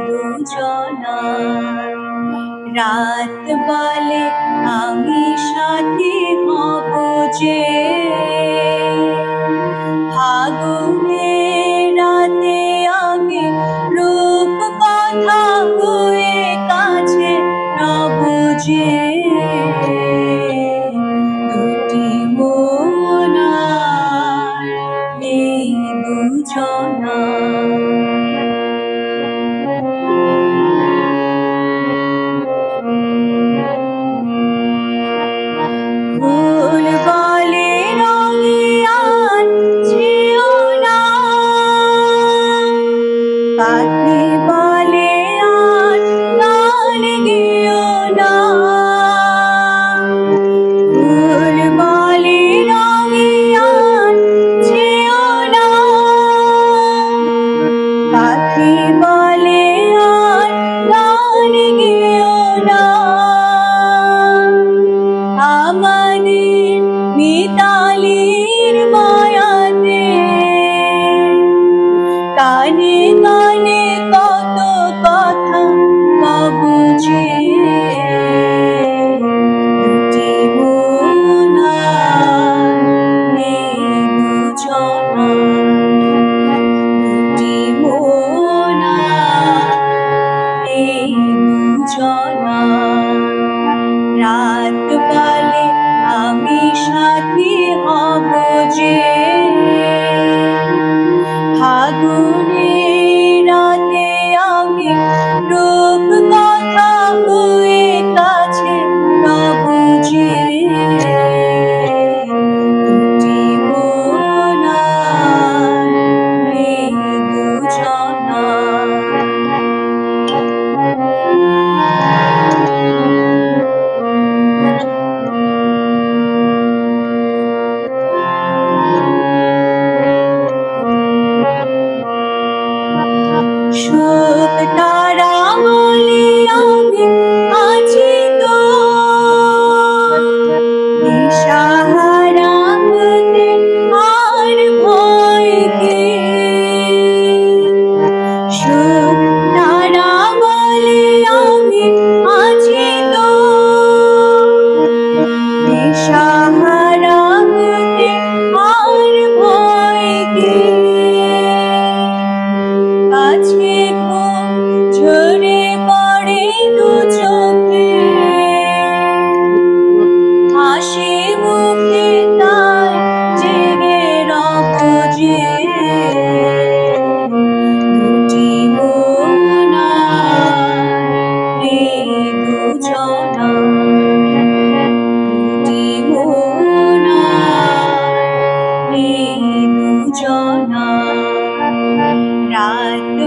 দুজনা রাত বলে আমি সাথী হব যে ফাগুনের রাতে আমি রূপ কথা হয়ে কাছে রব যে দুটি মন এই দুজনা ফুল বলে রঙিয়ান ছিও না পাখি বলে আর গান গেও না ফুল বলে রঙিয়ান ছিও না পাখি বলে আর গান গেও না আমাদের মিতালির মায়াতে কানে কানে কত কথা কবু যে দুটি মন এই দুজনা দুটি মন এই দুজনা রাত বলে আমি সাথী হব যে ফাগুনের রাতে আমি রূপ কথা হয়ে কাছে রব যে দুটি মন এই দুজনা সুখ তারা বলি আমি আছি তো দিশাহারা হতে আর ভয় কি সুখ তারা বলি আমি আছি তো দিশাহারা হতে আর ভয় কি কাছে ঘুম ঝরে পড়ে দু চোখে হাসি মুখে তাই জেগে রব যে দুটি মন এই দুজনা দুটি মন এই দুজনা রাত